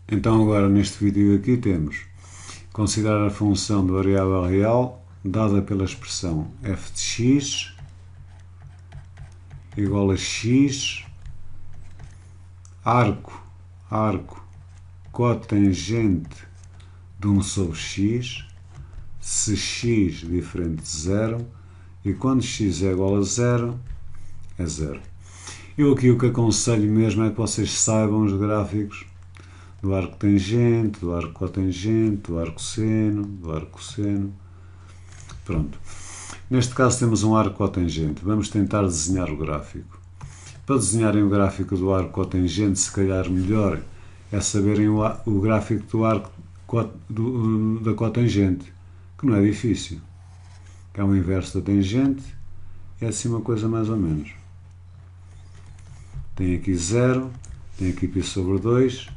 Então agora neste vídeo aqui temos considerar a função de variável real dada pela expressão f de x igual a x arco cotangente de 1 sobre x se x diferente de 0 e quando x é igual a 0 é 0. Eu aqui o que aconselho mesmo é que vocês saibam os gráficos do arco tangente, do arco cotangente, do arco seno, do arco cosseno. Pronto. Neste caso temos um arco cotangente. Vamos tentar desenhar o gráfico. Para desenharem o gráfico do arco cotangente, se calhar melhor é saberem o gráfico do arco da cotangente, que não é difícil. Que é o inverso da tangente, é assim uma coisa mais ou menos. Tem aqui 0, tem aqui π sobre 2,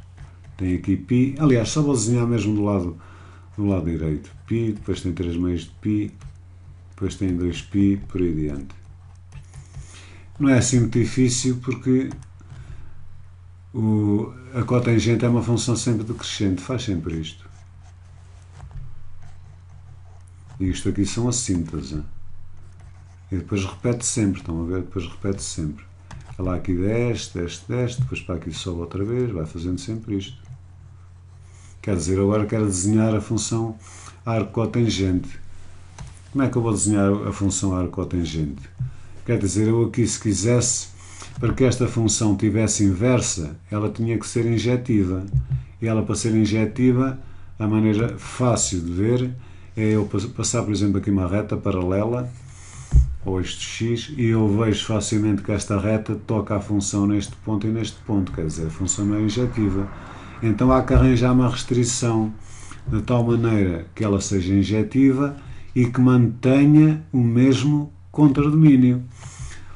tem aqui π. Aliás, só vou desenhar mesmo do lado direito. Π, depois tem 3 meios de π, depois tem 2π, por aí adiante. Não é assim muito difícil porque a cotangente é uma função sempre decrescente, faz sempre isto. E isto aqui são a síntese. E depois repete sempre, estão a ver? Depois repete sempre. Lá aqui desce, depois para aqui sobe outra vez, vai fazendo sempre isto. Quer dizer, agora quero desenhar a função arco cotangente. Como é que eu vou desenhar a função arco cotangente? Quer dizer, eu aqui se quisesse, para que esta função tivesse inversa, ela tinha que ser injetiva. E ela para ser injetiva, a maneira fácil de ver é eu passar, por exemplo, aqui uma reta paralela ao eixo x e eu vejo facilmente que esta reta toca a função neste ponto e neste ponto, quer dizer, a função não é injetiva. Então há que arranjar uma restrição de tal maneira que ela seja injetiva e que mantenha o mesmo contradomínio.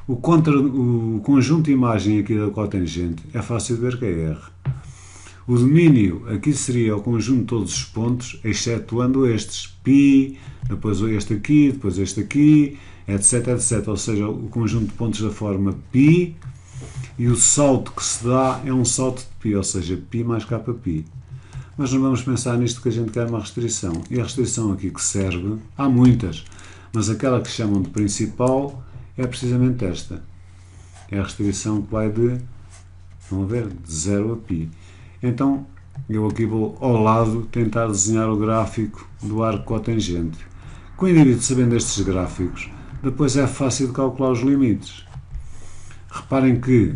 O conjunto de imagem aqui da cotangente é fácil de ver que é R. O domínio aqui seria o conjunto de todos os pontos, excetuando estes, π, depois este aqui, etc, etc. Ou seja, o conjunto de pontos da forma π e o salto que se dá é um salto de π, ou seja, π mais kπ. Mas não vamos pensar nisto que a gente quer uma restrição. E a restrição aqui que serve, há muitas, mas aquela que chamam de principal é precisamente esta. É a restrição que vai de, vão ver, de 0 a π. Então, eu aqui vou ao lado tentar desenhar o gráfico do arco cotangente. Com o indivíduo sabendo estes gráficos, depois é fácil de calcular os limites. Reparem que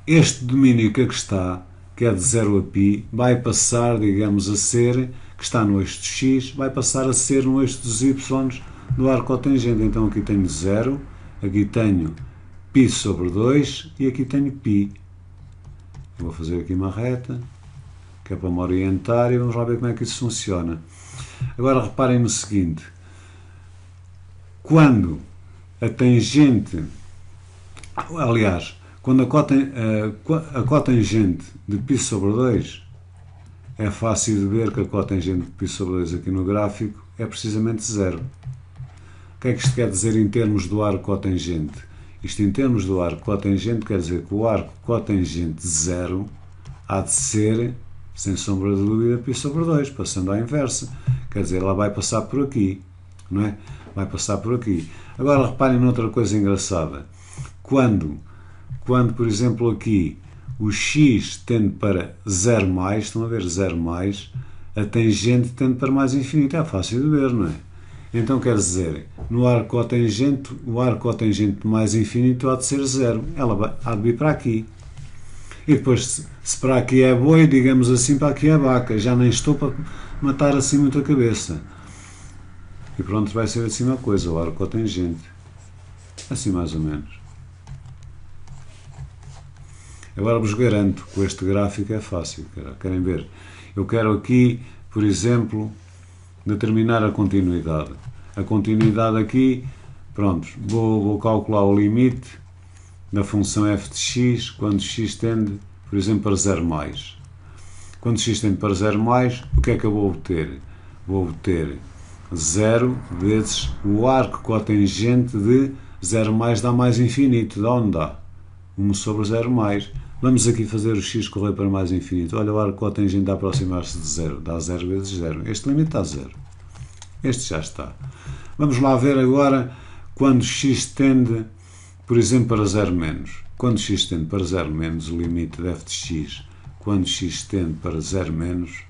este domínio que aqui está, que é de 0 a π, vai passar, digamos, a ser, que está no eixo de x, vai passar a ser no eixo dos y do arco cotangente. Então aqui tenho 0, aqui tenho π sobre 2 e aqui tenho π. Vou fazer aqui uma reta, que é para me orientar e vamos lá ver como é que isso funciona. Agora reparem no seguinte, quando a tangente, aliás, quando a cotangente de π sobre 2, é fácil de ver que a cotangente de π sobre 2 aqui no gráfico é precisamente 0. O que é que isto quer dizer em termos do arco cotangente? Isto em termos do arco cotangente quer dizer que o arco cotangente 0 há de ser, sem sombra de dúvida, π sobre 2, passando à inversa. Quer dizer, ela vai passar por aqui, não é? Vai passar por aqui. Agora reparem noutra coisa engraçada. Quando, por exemplo, aqui o x tende para 0 mais, estão a ver 0 mais, a tangente tende para mais infinito. É fácil de ver, não é? Então quer dizer, no arco cotangente, o arco cotangente mais infinito há de ser 0. Ela há de vir para aqui. E depois, se para aqui é boi, digamos assim, para aqui é vaca. Já nem estou para matar assim muito a cabeça. E pronto, vai ser assim uma coisa, o arco cotangente. Assim mais ou menos. Agora vos garanto que este gráfico é fácil. Querem ver? Eu quero aqui, por exemplo, determinar a continuidade. A continuidade aqui, pronto, vou calcular o limite da função f de x quando x tende, por exemplo, para 0 mais. Quando x tende para 0 mais, o que é que eu vou obter? Vou obter 0 vezes o arco cotangente de 0 mais dá mais infinito. De onde dá? 1 sobre 0 mais. Vamos aqui fazer o x correr para mais infinito. Olha, o arco cotangente a aproximar-se de zero. Dá 0 vezes 0. Este limite dá 0. Este já está. Vamos lá ver agora quando x tende, por exemplo, para 0 menos. Quando x tende para 0 menos, o limite de f de x, quando x tende para 0 menos,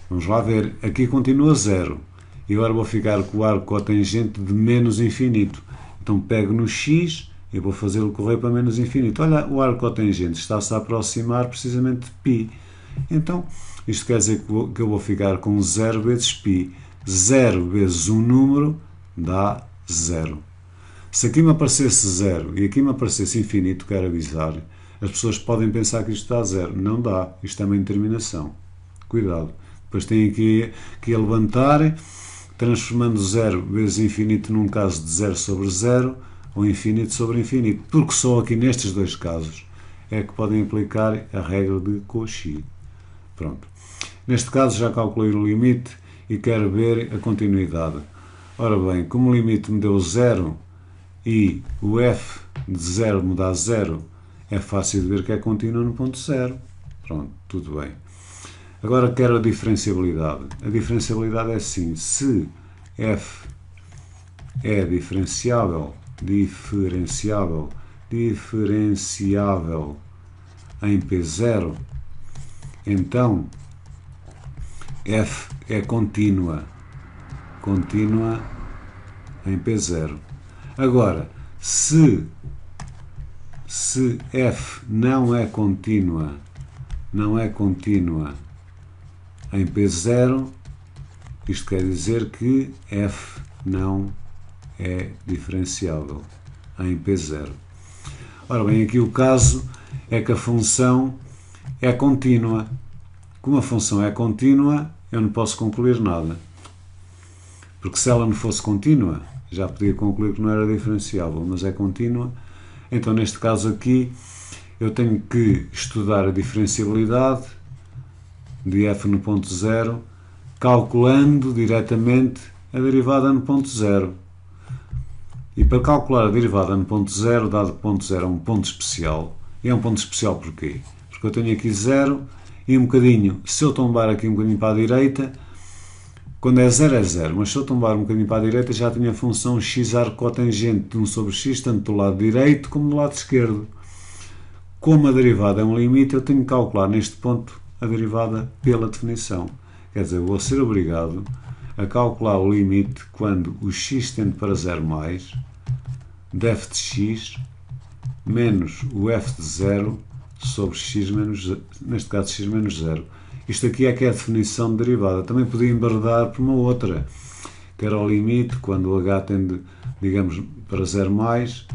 vamos lá ver, aqui continua 0. E agora vou ficar com o arco cotangente de menos infinito. Então pego no x e vou fazê-lo correr para menos infinito. Olha, o arco cotangente está-se a aproximar precisamente de π. Então, isto quer dizer que eu vou ficar com 0 vezes π. 0 vezes um número dá 0. Se aqui me aparecesse 0 e aqui me aparecesse infinito, quero avisar, as pessoas podem pensar que isto dá 0. Não dá. Isto é uma indeterminação. Cuidado. Depois tem aqui que levantar, transformando 0 vezes infinito num caso de 0 sobre 0 ou infinito sobre infinito. Porque só aqui nestes dois casos é que podem aplicar a regra de Cauchy. Pronto. Neste caso já calculei o limite e quero ver a continuidade. Ora bem, como o limite me deu 0 e o f de 0 me dá 0, é fácil de ver que é contínuo no ponto 0. Pronto, tudo bem. Agora quero a diferenciabilidade. A diferenciabilidade é assim, se f é diferenciável em P0, então f é contínua em P0. Agora, se f não é contínua em P0, isto quer dizer que f não é diferenciável em P0. Ora bem, aqui o caso é que a função é contínua. Como a função é contínua, eu não posso concluir nada. Porque se ela não fosse contínua, já podia concluir que não era diferenciável, mas é contínua. Então, neste caso aqui, eu tenho que estudar a diferenciabilidade de f no ponto 0, calculando diretamente a derivada no ponto 0. E para calcular a derivada no ponto 0, dado que o ponto 0 é um ponto especial, e é um ponto especial porquê? Porque eu tenho aqui 0 e um bocadinho, se eu tombar aqui um bocadinho para a direita, quando é 0 é 0, mas se eu tombar um bocadinho para a direita já tenho a função x arco cotangente de 1 sobre x, tanto do lado direito como do lado esquerdo. Como a derivada é um limite, eu tenho que calcular neste ponto a derivada pela definição. Quer dizer, vou ser obrigado a calcular o limite quando o x tende para 0 mais de f de x menos o f de 0 sobre x menos, neste caso, x menos 0. Isto aqui é que é a definição de derivada. Também podia embardar por uma outra, que era o limite quando o h tende, digamos, para 0 mais,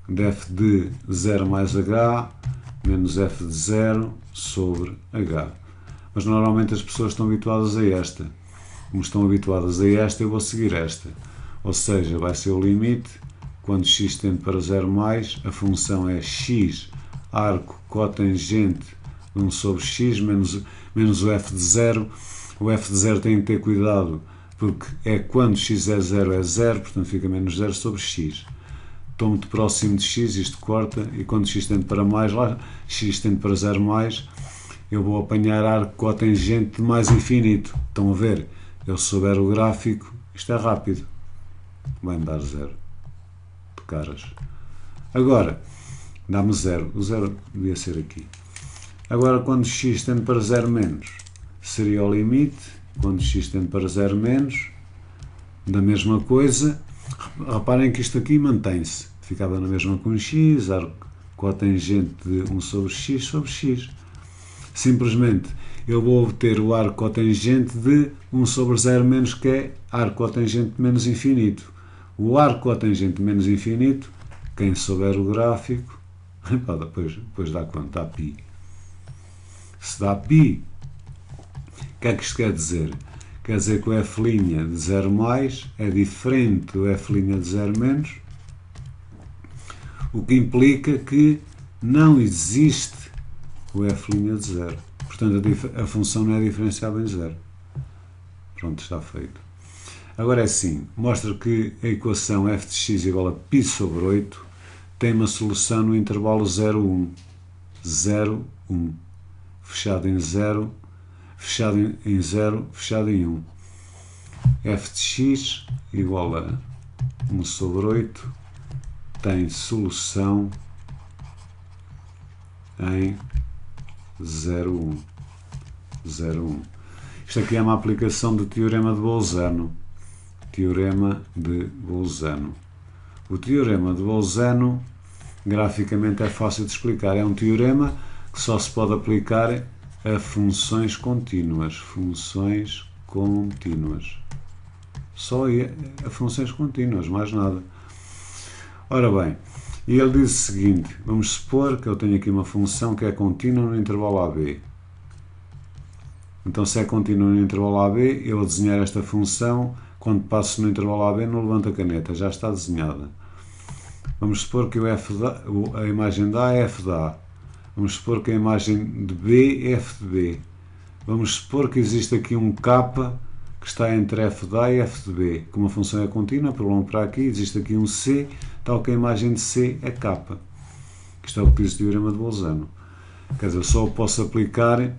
de f de 0 mais h menos f de 0 sobre h. Mas normalmente as pessoas estão habituadas a esta. Como estão habituadas a esta, eu vou seguir esta. Ou seja, vai ser o limite, quando x tende para 0 mais, a função é x arco cotangente de 1 sobre x menos o f de 0. O f de 0 tem que ter cuidado, porque é quando x é 0, portanto fica menos 0 sobre x. Estou muito próximo de x, isto corta, e quando x tende para mais, lá x tende para 0 mais, eu vou apanhar arco cotangente de mais infinito. Estão a ver? Eu souber o gráfico, isto é rápido. Vai-me dar 0. De caras. Agora, dá-me 0. O 0 devia ser aqui. Agora, quando x tende para 0 menos, seria o limite. Quando x tende para 0 menos, da mesma coisa. Reparem que isto aqui mantém-se. Ficava na mesma com x, arco cotangente de 1 sobre x. Simplesmente, eu vou obter o arco cotangente de 1 sobre 0 menos, que é arco cotangente menos infinito. O arco cotangente menos infinito, quem souber o gráfico, depois dá quanto? Dá π. Se dá π, o que é que isto quer dizer? Quer dizer que o f' de 0 mais é diferente do f' de 0 menos, o que implica que não existe o f' de 0. Portanto, a função não é diferenciável em 0. Pronto, está feito. Agora é assim, mostra que a equação f de x igual a π sobre 8 tem uma solução no intervalo 0, 1. 0, 1. Fechado em 0, fechado em 0, fechado em 1. f de x igual a 1 sobre 8 tem solução em 0, 1. 0, 1. Isto aqui é uma aplicação do teorema de Bolzano. Teorema de Bolzano. O teorema de Bolzano, graficamente, é fácil de explicar. É um teorema que só se pode aplicar a funções contínuas. Funções contínuas. Só a funções contínuas, mais nada. Ora bem, e ele diz o seguinte: vamos supor que eu tenho aqui uma função que é contínua no intervalo AB. Então, se é contínua no intervalo AB, eu a desenhar esta função, quando passo no intervalo AB, não levanto a caneta, já está desenhada. Vamos supor que a imagem de A é f de A. Vamos supor que a imagem de B é f de B. Vamos supor que existe aqui um K que está entre f de A e f de B. Como a função é contínua, prolongo para aqui, existe aqui um C, tal que a imagem de C é K. Isto é o que diz o teorema de Bolzano. Quer dizer, eu só posso aplicar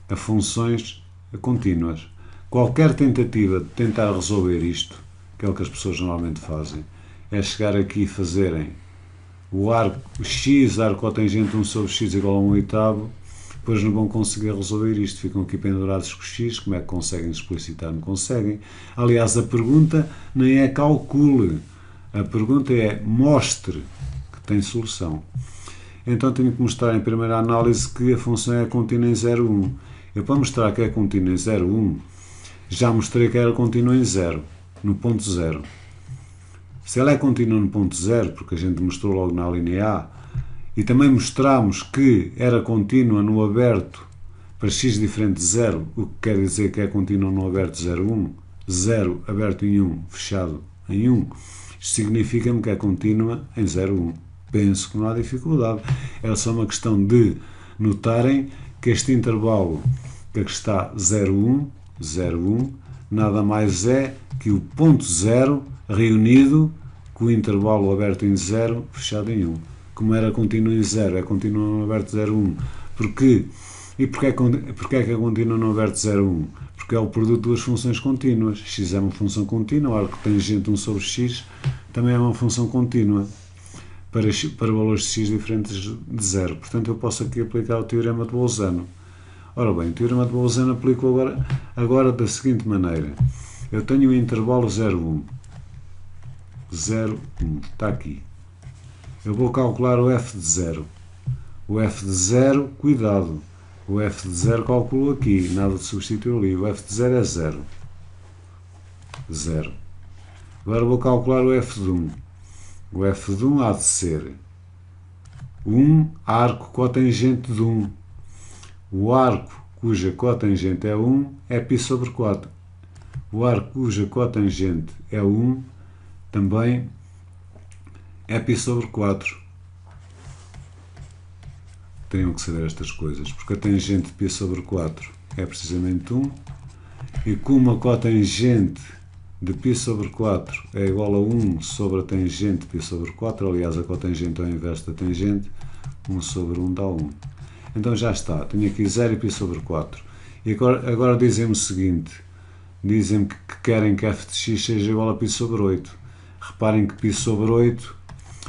a funções contínuas. Qualquer tentativa de tentar resolver isto, que é o que as pessoas normalmente fazem, é chegar aqui e fazerem o x, arco cotangente 1 sobre x igual a 1 oitavo, depois não vão conseguir resolver isto, ficam aqui pendurados com x, como é que conseguem explicitar? Não conseguem. Aliás, a pergunta nem é calcule, a pergunta é mostre que tem solução. Então tenho que mostrar em primeira análise que a função é contínua em 0, 1. Eu, para mostrar que é contínua em 0, 1, já mostrei que era contínua em 0, no ponto 0. Se ela é contínua no ponto 0, porque a gente mostrou logo na linha A, e também mostramos que era contínua no aberto para x diferente de 0, o que quer dizer que é contínua no aberto 0, 1, 0 aberto em 1, fechado em 1, isto significa-me que é contínua em 0, 1. Penso que não há dificuldade. É só uma questão de notarem que este intervalo que aqui está 0, 1, 0, 1, nada mais é que o ponto 0 reunido com o intervalo aberto em 0, fechado em 1. Como era contínuo em 0, é contínuo no aberto 0, 1. Porquê? E porquê é que é contínuo no aberto 0, 1? Porque é o produto de duas funções contínuas. X é uma função contínua, o arco tangente 1 sobre x também é uma função contínua para valores de x diferentes de 0. Portanto, eu posso aqui aplicar o teorema de Bolzano. Ora bem, o teorema de Bolzano aplico agora da seguinte maneira. Eu tenho o intervalo 0, 1. 0, 1. Está aqui. Eu vou calcular o f de 0. O f de 0, cuidado. O f de 0 calculo aqui, nada de substituir ali. O f de 0 é 0. 0. Agora vou calcular o f de 1. O f de 1 há de ser 1 arco cotangente de 1. O arco cuja cotangente é 1 é π sobre 4. O arco cuja cotangente é 1 também é π sobre 4. Tenham que saber estas coisas, porque a tangente de π sobre 4 é precisamente 1, e como a cotangente de π sobre 4 é igual a 1 sobre a tangente de π sobre 4, aliás, a cotangente é o inverso da tangente, 1 sobre 1 dá 1. Então já está, tenho aqui 0 e π sobre 4. E agora dizem-me o seguinte, dizem-me que querem que f de x seja igual a π sobre 8. Reparem que π sobre 8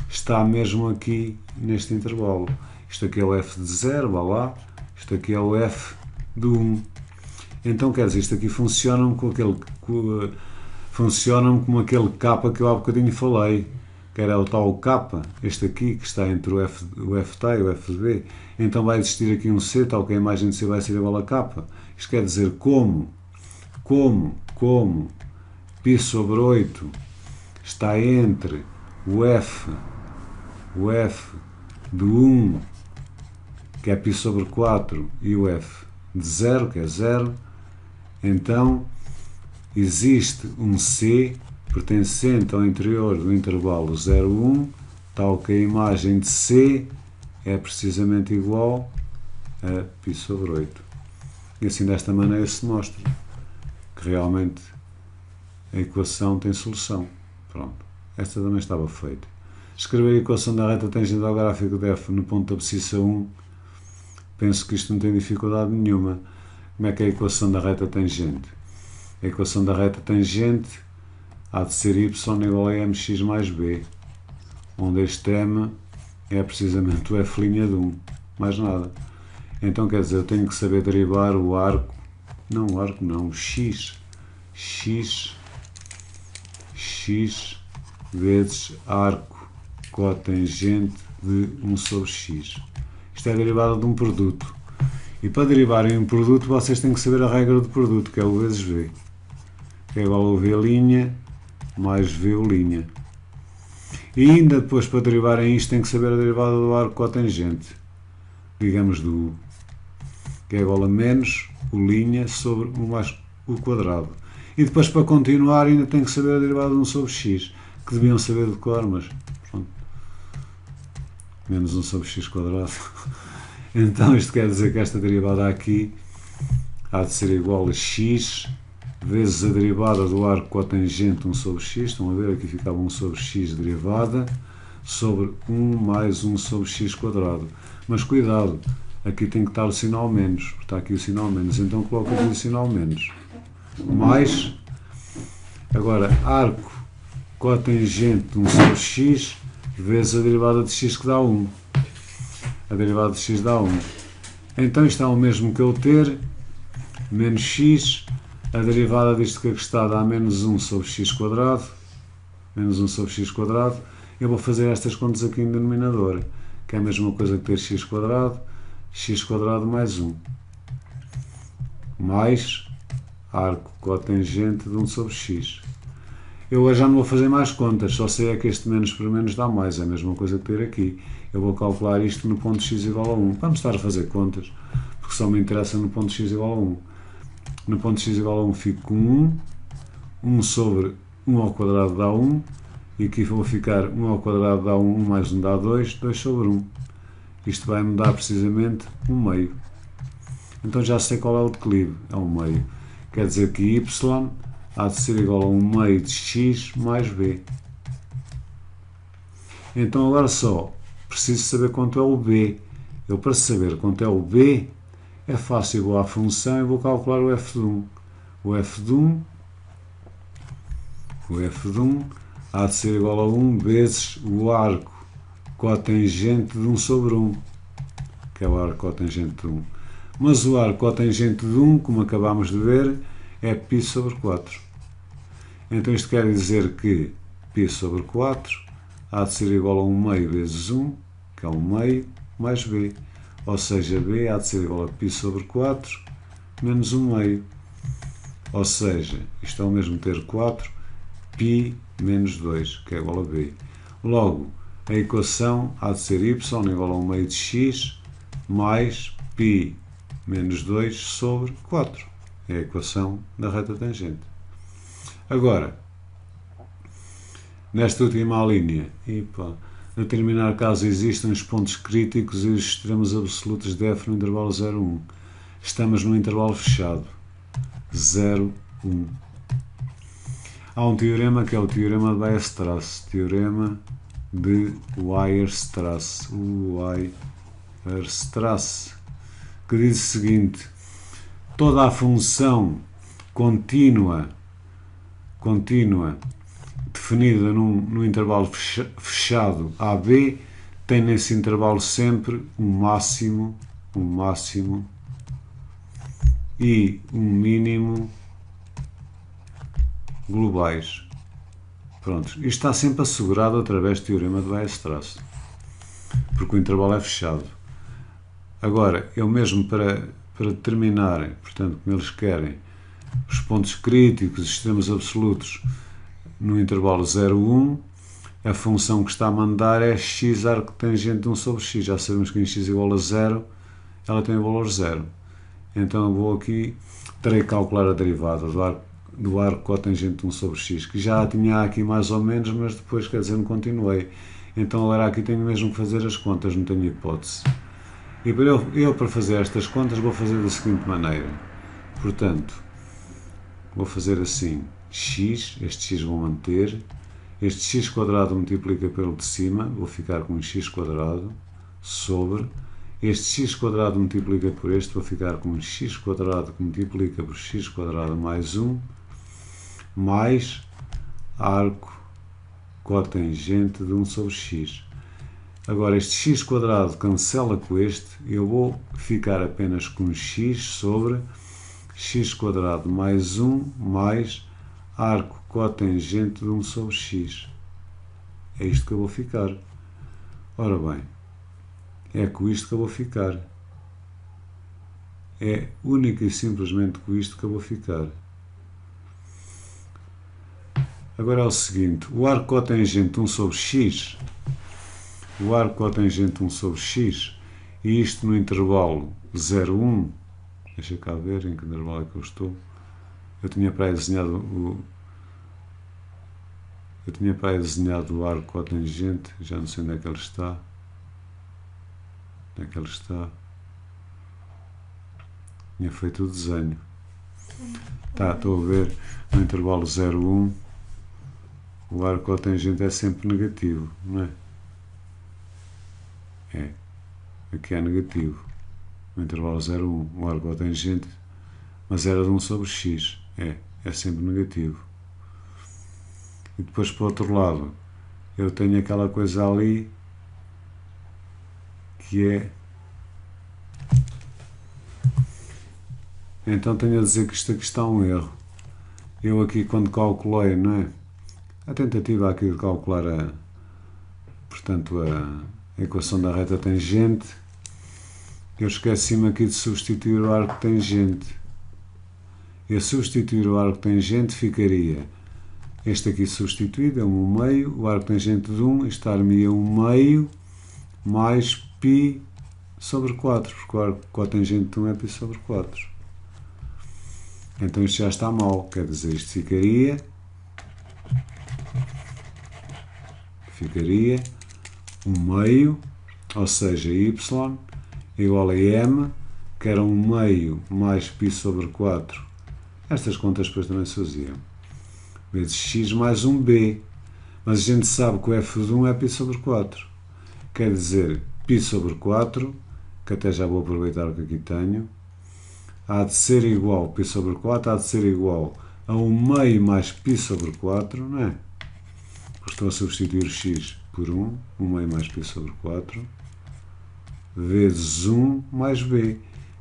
está mesmo aqui neste intervalo. Isto aqui é o f de 0, vá lá, isto aqui é o f de 1. Então, quer dizer, isto aqui funciona-me como aquele K que eu há bocadinho falei, que era o tal K, este aqui, que está entre o f de A e o f de B. Então vai existir aqui um C, tal que a imagem de C vai ser igual a K. Isto quer dizer como π sobre 8 está entre o f de 1, que é π sobre 4, e o f de 0, que é 0, então existe um C pertencente ao interior do intervalo 0, 1, tal que a imagem de C é precisamente igual a π sobre 8. E assim, desta maneira, se mostra que realmente a equação tem solução. Pronto. Esta também estava feita. Escrever a equação da reta tangente ao gráfico de f no ponto de abscissa 1, penso que isto não tem dificuldade nenhuma. Como é que é a equação da reta tangente? A equação da reta tangente há de ser y igual a mx mais b, onde este m é precisamente o f' de 1, mais nada. Então quer dizer, eu tenho que saber derivar o arco, o x vezes arco cotangente de 1 sobre x. Isto é a derivada de um produto. E para derivarem um produto, vocês têm que saber a regra do produto, que é o vezes v, que é igual a v' mais v'. E ainda depois, para derivarem isto, têm que saber a derivada do arco cotangente, digamos do u, que é igual a menos o' sobre 1 mais o quadrado. E depois, para continuar, ainda têm que saber a derivada de 1 sobre x, que deviam saber de cor, mas pronto. Menos 1 sobre x quadrado. Então isto quer dizer que esta derivada aqui há de ser igual a x vezes a derivada do arco cotangente 1 sobre x. Estão a ver? Aqui ficava 1 sobre x derivada sobre 1 mais 1 sobre x quadrado. Mas cuidado, aqui tem que estar o sinal menos. Está aqui o sinal menos. Então coloco aqui o sinal menos. Mais, agora, arco cotangente de 1 sobre x vezes a derivada de x que dá 1. A derivada de x dá 1. Então isto é o mesmo que eu ter menos x, a derivada disto que aqui está dá menos 1 sobre x quadrado, menos 1 sobre x quadrado. Eu vou fazer estas contas aqui no denominador, que é a mesma coisa que ter x quadrado mais 1, mais arco cotangente de 1 sobre x. Eu hoje já não vou fazer mais contas, só sei é que este menos por menos dá mais, é a mesma coisa que ter aqui. Eu vou calcular isto no ponto x igual a 1. Vamos estar a fazer contas, porque só me interessa no ponto x igual a 1. No ponto x igual a 1 fico com 1, 1 sobre 1 ao quadrado dá 1, e aqui vou ficar 1 ao quadrado dá 1, 1 mais 1 dá 2, 2 sobre 1. Isto vai me dar precisamente 1 meio. Então já sei qual é o declive, é 1 meio. Quer dizer que y há de ser igual a 1 meio de x mais b. Então agora só preciso saber quanto é o b. Eu, para saber quanto é o b, é fácil, igual à função e vou calcular o f de 1. O f de 1 há de ser igual a 1 vezes o arco cotangente de 1 sobre 1, que é o arco cotangente de 1. Mas o arco cotangente de 1, como acabámos de ver, é π sobre 4. Então isto quer dizer que π sobre 4 há de ser igual a 1 meio vezes 1, que é 1 meio, mais b. Ou seja, b há de ser igual a π sobre 4 menos 1 meio. Ou seja, isto é o mesmo ter 4, π menos 2, que é igual a b. Logo, a equação há de ser y igual a 1 meio de x mais π menos 2 sobre 4. É a equação da reta tangente. Agora, nesta última linha, determinar caso existam os pontos críticos e os extremos absolutos de f no intervalo 0, 1. Estamos no intervalo fechado, 0, 1. Há um teorema que é o teorema de Weierstrass, teorema de Weierstrass, que diz o seguinte: toda a função contínua definida num intervalo fechado AB tem nesse intervalo sempre um máximo e um mínimo globais. Pronto, isto está sempre assegurado através do teorema de Weierstrass, porque o intervalo é fechado. Agora, eu mesmo para determinar, portanto, como eles querem, os pontos críticos, os extremos absolutos no intervalo 0, 1, a função que está a mandar é x arco tangente de 1 sobre x. Já sabemos que em x igual a 0, ela tem o valor 0. Então eu vou aqui, terei que calcular a derivada do arco cotangente de 1 sobre x, que já tinha aqui mais ou menos, mas depois, quer dizer, não continuei. Então agora aqui tenho mesmo que fazer as contas, não tenho hipótese. E para fazer estas contas vou fazer da seguinte maneira. Portanto, vou fazer assim, x, este x vou manter, este x quadrado multiplica pelo de cima, vou ficar com x quadrado, sobre, este x quadrado multiplica por este, vou ficar com x quadrado que multiplica por x quadrado mais 1, mais arco cotangente de 1 sobre x. Agora, este x quadrado cancela com este, eu vou ficar apenas com x sobre x quadrado mais 1 mais arco cotangente de 1 sobre x. É isto que eu vou ficar. Ora bem, é com isto que eu vou ficar. É única e simplesmente com isto que eu vou ficar. Agora é o seguinte, o arco cotangente de 1 sobre x, o arco cotangente de 1 sobre x, e isto no intervalo 0, 1, deixa cá ver em que intervalo é que eu estou. Eu tinha para aí desenhado o arco cotangente, já não sei onde é que ele está. Onde é que ele está? Tinha feito o desenho. Tá, estou a ver no intervalo 0, 1. O arco cotangente é sempre negativo, não é? É. Aqui é negativo. No intervalo 0, 1. O arco cotangente, mas era de 1 sobre x. É sempre negativo. E depois, para o outro lado, eu tenho aquela coisa ali que é... Então tenho a dizer que isto aqui está um erro. Eu aqui, quando calculei, não é? A tentativa aqui de calcular portanto, a equação da reta tangente, eu esqueci-me aqui de substituir o arco tangente. Eu substituir o arco tangente ficaria este aqui substituído, é 1/2, o arco tangente de 1 estar-me-ia 1/2 mais π sobre 4, porque o arco cotangente de 1 é π sobre 4. Então isto já está mal, quer dizer, isto ficaria 1/2, ou seja, y igual a m, que era 1/2 mais π sobre 4. Estas contas depois também se faziam. Vezes x mais 1b. Mas a gente sabe que o f de 1 é π sobre 4. Quer dizer, π sobre 4, que até já vou aproveitar o que aqui tenho, há de ser igual, π sobre 4, há de ser igual a 1/2 mais π sobre 4, não é? Porque estou a substituir x por 1, 1/2 mais π sobre 4, vezes 1 mais b.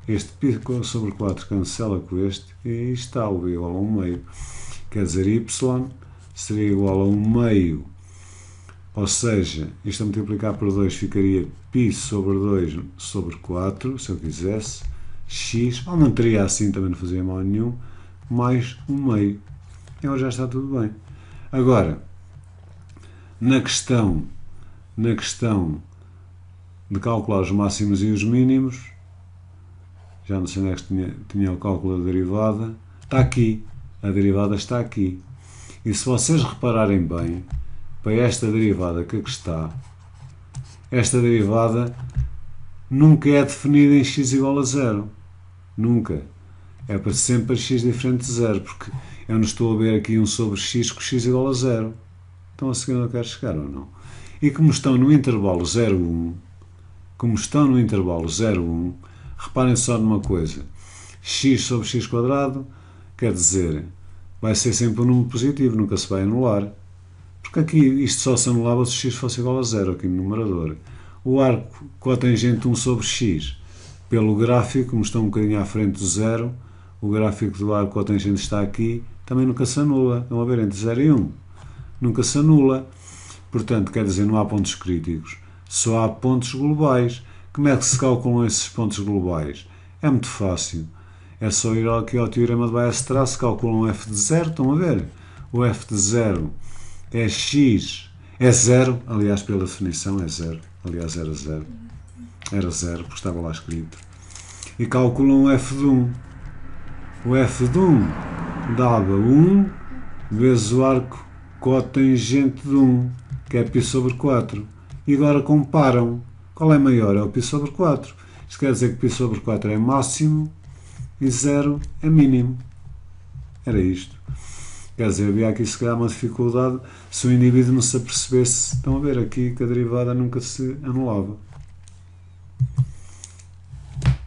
Este π sobre 4 cancela com este e está o b igual a 1/2. Quer dizer, y seria igual a 1/2, ou seja, isto a multiplicar por 2 ficaria π sobre 2 sobre 4, se eu quisesse, x, ou não teria assim, também não fazia mal nenhum, mais 1/2. Então já está tudo bem. Agora, na questão de calcular os máximos e os mínimos, já não sei onde é que tinha o cálculo da derivada, está aqui, a derivada está aqui. E se vocês repararem bem, para esta derivada que aqui está, esta derivada nunca é definida em x igual a 0. Nunca. É para sempre para x diferente de 0, porque eu não estou a ver aqui 1 sobre x com x igual a 0. Estão a seguir onde eu quero chegar ou não? E como estão no intervalo 0, 1, reparem só numa coisa. X sobre x quadrado, quer dizer, vai ser sempre um número positivo, nunca se vai anular. Porque aqui isto só se anulava se x fosse igual a 0, aqui no numerador. O arco cotangente 1 sobre x, pelo gráfico, como está um bocadinho à frente do 0, o gráfico do arco cotangente está aqui, também nunca se anula. Estão a ver, entre 0 e 1. Nunca se anula. Portanto, quer dizer, não há pontos críticos. Só há pontos globais. Como é que se calculam esses pontos globais? É muito fácil. É só ir aqui ao teorema de Weierstrass, calculam o f de 0, estão a ver? O f de 0 é x, é 0, aliás, pela definição é 0. Aliás, era 0. Era 0, porque estava lá escrito. E calculam o f de 1. O f de 1 dava 1 vezes o arco cotangente de 1, que é π sobre 4. E agora comparam. Qual é maior? É o π sobre 4. Isto quer dizer que π sobre 4 é máximo e 0 é mínimo. Era isto. Quer dizer, havia aqui se calhar uma dificuldade se o indivíduo não se apercebesse. Estão a ver aqui que a derivada nunca se anulava.